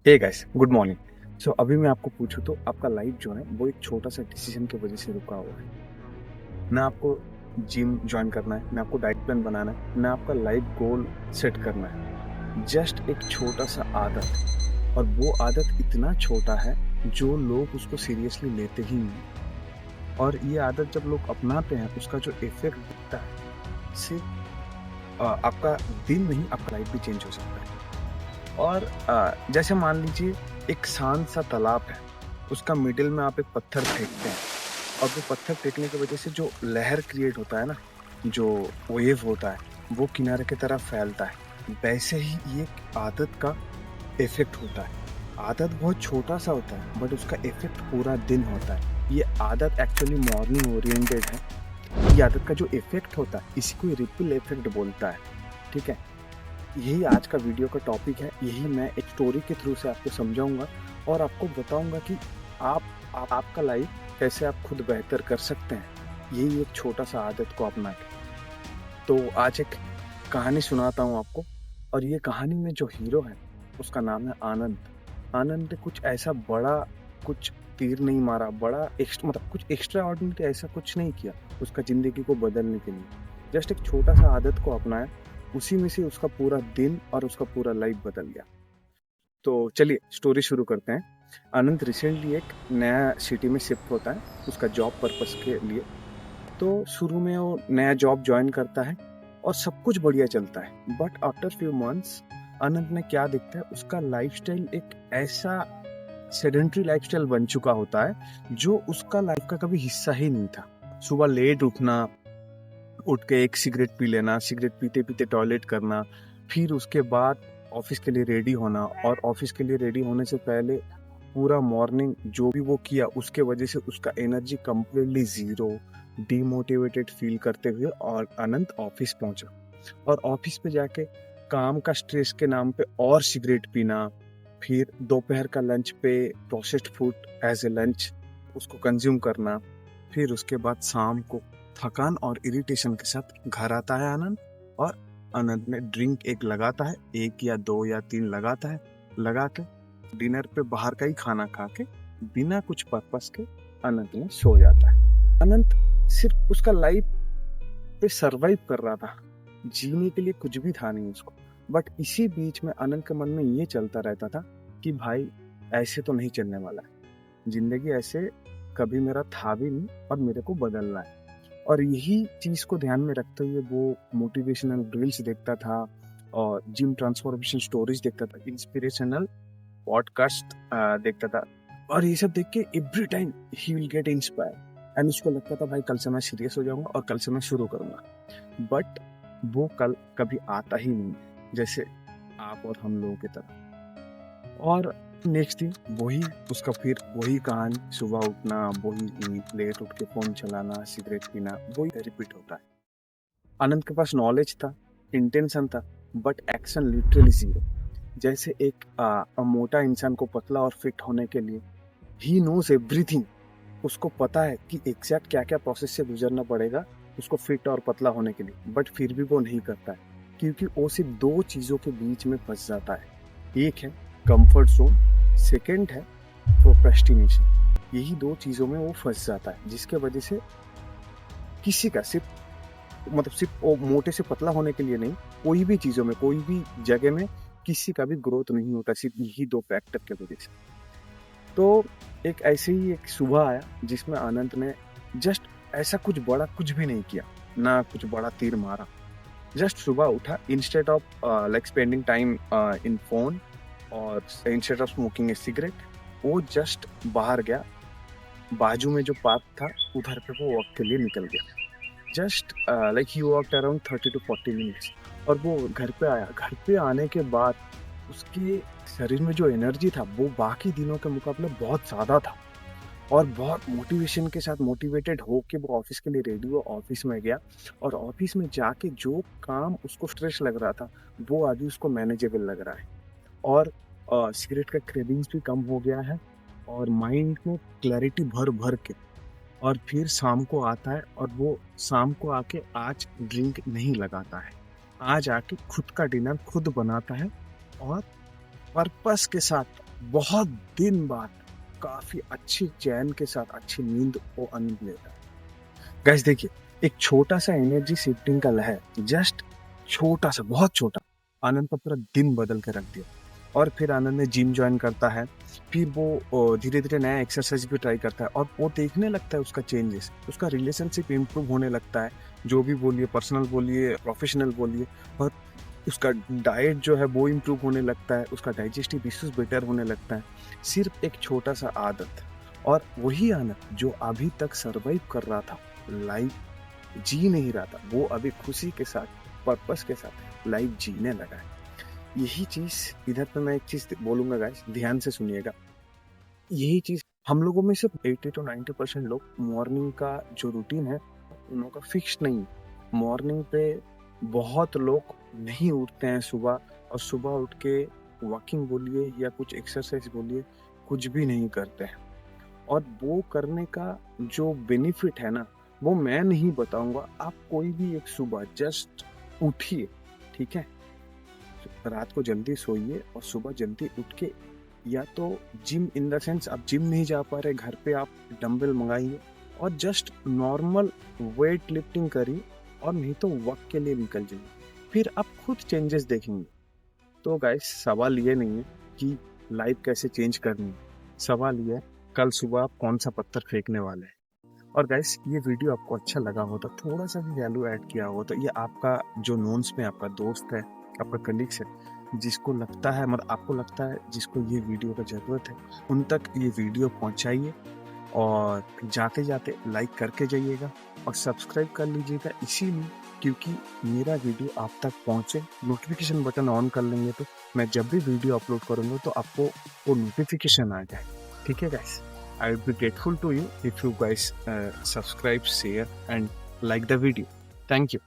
हे guys, good morning. So अभी मैं आपको पूछूं तो आपका लाइफ जो है वो एक छोटा सा डिसीजन की वजह से रुका हुआ है। ना आपको जिम ज्वाइन करना है, ना आपको डाइट प्लान बनाना है, ना आपका लाइफ गोल सेट करना है। जस्ट एक छोटा सा आदत, और वो आदत इतना छोटा है जो लोग उसको सीरियसली लेते ही नहीं। और ये आदत जब लोग अपनाते हैं उसका जो इफेक्ट दिखता है, सिर्फ आपका दिन नहीं, आपका लाइफ भी चेंज हो सकता है। और जैसे मान लीजिए एक शांत सा तालाब है, उसका मिडिल में आप एक पत्थर फेंकते हैं, और वो पत्थर फेंकने की वजह से जो लहर क्रिएट होता है ना, जो वेव होता है, वो किनारे की तरफ फैलता है। वैसे ही ये आदत का इफेक्ट होता है। आदत बहुत छोटा सा होता है बट उसका इफेक्ट पूरा दिन होता है। ये आदत एक्चुअली मॉर्निंग ओरिएंटेड है। ये आदत का जो इफेक्ट होता है इसी को रिपल इफेक्ट बोलता है। ठीक है, यही आज का वीडियो का टॉपिक है। यही मैं एक स्टोरी के थ्रू से आपको समझाऊंगा और आपको बताऊंगा कि आपका लाइफ कैसे आप खुद बेहतर कर सकते हैं, यही एक छोटा सा आदत को अपना के। तो आज एक कहानी सुनाता हूँ आपको, और ये कहानी में जो हीरो है उसका नाम है आनंद। आनंद ने कुछ ऐसा बड़ा, कुछ तीर नहीं मारा, बड़ा मतलब कुछ एक्स्ट्रा ऑर्डिनरी ऐसा कुछ नहीं किया उसका जिंदगी को बदलने के लिए। जस्ट एक छोटा सा आदत को अपनाया, उसी में से उसका पूरा दिन और उसका पूरा लाइफ बदल गया। तो चलिए स्टोरी शुरू करते हैं। आनंद रिसेंटली एक नया सिटी में शिफ्ट होता है उसका जॉब पर्पस के लिए। तो शुरू में वो नया जॉब ज्वाइन करता है और सब कुछ बढ़िया चलता है, बट आफ्टर फ्यू मंथ्स आनंद ने क्या देखता है, उसका लाइफस्टाइल एक ऐसा सेडेंट्री लाइफस्टाइल बन चुका होता है जो उसका लाइफ का कभी हिस्सा ही नहीं था। सुबह लेट उठना, उठ के एक सिगरेट पी लेना, सिगरेट पीते पीते टॉयलेट करना, फिर उसके बाद ऑफिस के लिए रेडी होना, और ऑफिस के लिए रेडी होने से पहले पूरा मॉर्निंग जो भी वो किया उसके वजह से उसका energy completely zero, demotivated feel करते हुए और अनंत ऑफिस पहुंचा। और ऑफिस पे जाके काम का स्ट्रेस के नाम पे और सिगरेट पीना, फिर दोपहर का लंच पे processed food as a lunch उसको कंज्यूम करना, फिर उसके बाद शाम को थकान और इरिटेशन के साथ घर आता है आनंद। और आनंद में ड्रिंक एक लगाता है, एक या दो या तीन लगाता है, लगा के डिनर पे बाहर का ही खाना खा के बिना कुछ पर्पस के अनंत में सो जाता है। अनंत सिर्फ उसका लाइफ पे सरवाइव कर रहा था, जीने के लिए कुछ भी था नहीं उसको। बट इसी बीच में अनंत के मन में ये चलता रहता था कि भाई ऐसे तो नहीं चलने वाला है, जिंदगी ऐसे कभी मेरा था भी नहीं और मेरे को बदलना है। और यही चीज को ध्यान में रखते हुए वो मोटिवेशनल रील्स देखता था, और जिम ट्रांसफॉर्मेशन स्टोरीज देखता था, इंस्पिरेशनल पॉडकास्ट देखता था। और ये सब देख के every time he will get inspire, and उसको लगता था भाई कल से मैं सीरियस हो जाऊंगा और कल से मैं शुरू करूंगा। बट वो कल कभी आता ही नहीं, जैसे आप और हम लोगों की तरह। और नेक्स्ट दिन वही उसका, फिर वही कहानी, सुबह उठना, वही लेट उठ के फोन चलाना, सिगरेट पीना, वही रिपीट होता है। आनंद के पास नॉलेज था, इंटेंशन था, बट एक्शन लिटरली जीरो। जैसे एक मोटा इंसान को पतला और फिट होने के लिए ही नोज एवरीथिंग, उसको पता है कि एग्जैक्ट क्या क्या प्रोसेस से गुजरना पड़ेगा उसको फिट और पतला होने के लिए, बट फिर भी वो नहीं करता है क्योंकि वो सिर्फ दो चीज़ों के बीच में फंस जाता है। एक है कंफर्ट जोन, सेकंड है प्रोक्रेस्टिनेशन। यही दो चीज़ों में वो फंस जाता है, जिसके वजह से किसी का सिर्फ वो मोटे से पतला होने के लिए नहीं, कोई भी चीज़ों में, कोई भी जगह में किसी का भी ग्रोथ नहीं होता, सिर्फ यही दो फैक्टर के वजह से। तो एक ऐसे ही एक सुबह आया जिसमें आनंद ने जस्ट ऐसा कुछ बड़ा कुछ भी नहीं किया, ना कुछ बड़ा तीर मारा। जस्ट सुबह उठा, instead of like spending time in phone और instead of smoking a cigarette, वो जस्ट बाहर गया, बाजू में जो पार्क था उधर पे वो वॉक के लिए निकल गया। Just like he walked around 30 to 40 minutes, और वो घर पे आया। घर पे आने के बाद उसके शरीर में जो एनर्जी था वो बाकी दिनों के मुकाबले बहुत ज़्यादा था, और बहुत मोटिवेशन के साथ मोटिवेटेड हो के वो ऑफिस के लिए रेडी हुआ, ऑफिस में गया। और ऑफिस में जाके जो काम उसको स्ट्रेस लग रहा था वो आदि उसको मैनेजेबल लग रहा है, और सिगरेट का क्रेविंग्स भी कम हो गया है, और माइंड में क्लैरिटी भर भर के। और फिर शाम को आता है, और वो शाम को आके आज ड्रिंक नहीं लगाता है, आज आके खुद का डिनर खुद बनाता है, और पर्पस के साथ बहुत दिन बाद काफी अच्छी चैन के साथ अच्छी नींद वो आनंद लेता है। गाइस देखिए, एक छोटा सा एनर्जी शिफ्टिंग का लहर, जस्ट छोटा सा, बहुत छोटा, आनंद का पूरा दिन बदल के रख दिया। और फिर आनंद ने जिम ज्वाइन करता है, फिर वो धीरे धीरे नया एक्सरसाइज भी ट्राई करता है और वो देखने लगता है उसका चेंजेस, उसका रिलेशनशिप इम्प्रूव होने लगता है। जो भी बोलिए, पर्सनल बोलिए, प्रोफेशनल बोलिए, और उसका डाइट जो है वो इम्प्रूव होने लगता है, उसका डाइजेस्टिव इश्यूज बेटर होने लगता है। सिर्फ एक छोटा सा आदत, और वही आनंद जो अभी तक सर्वाइव कर रहा था, लाइफ जी नहीं रहा था, वो अभी खुशी के साथ, पर्पस के साथ लाइफ जीने लगा है। यही चीज इधर पे मैं एक चीज बोलूंगा गाइस, ध्यान से सुनिएगा। यही चीज हम लोगों में सिर्फ 80 to 90% लोग मॉर्निंग का जो रूटीन है उन लोगों का फिक्स नहीं। मॉर्निंग पे बहुत लोग नहीं उठते हैं सुबह, और सुबह उठ के वॉकिंग बोलिए या कुछ एक्सरसाइज बोलिए, कुछ भी नहीं करते हैं। और वो करने का जो बेनिफिट है ना, वो मैं नहीं बताऊंगा। आप कोई भी एक सुबह जस्ट उठिए, ठीक है, रात को जल्दी सोइए और सुबह जल्दी उठ के, या तो जिम, इन द सेंस आप जिम नहीं जा पा रहे, घर पे आप डंबल मंगाइए और जस्ट नॉर्मल वेट लिफ्टिंग करिए, और नहीं तो वॉक के लिए निकल जाइए, फिर आप खुद चेंजेस देखेंगे। तो गाइस, सवाल ये नहीं है कि लाइफ कैसे चेंज करनी है, सवाल ये है कल सुबह आप कौन सा पत्थर फेंकने वाले हैं। और गाइस, ये वीडियो आपको अच्छा लगा हो तो थोड़ा सा भी वैल्यू ऐड किया हो तो ये आपका जो नोन्स में आपका दोस्त है, आपका कलीग्स है, जिसको लगता है, मतलब आपको लगता है जिसको ये वीडियो का ज़रूरत है, उन तक ये वीडियो पहुंचाइए। और जाते जाते लाइक करके जाइएगा और सब्सक्राइब कर लीजिएगा, इसीलिए क्योंकि मेरा वीडियो आप तक पहुंचे। नोटिफिकेशन बटन ऑन कर लेंगे तो मैं जब भी वीडियो अपलोड करूँगा तो आपको वो नोटिफिकेशन आ जाए। ठीक है guys, I would be grateful to you if you guys subscribe, share and like the video. Thank you.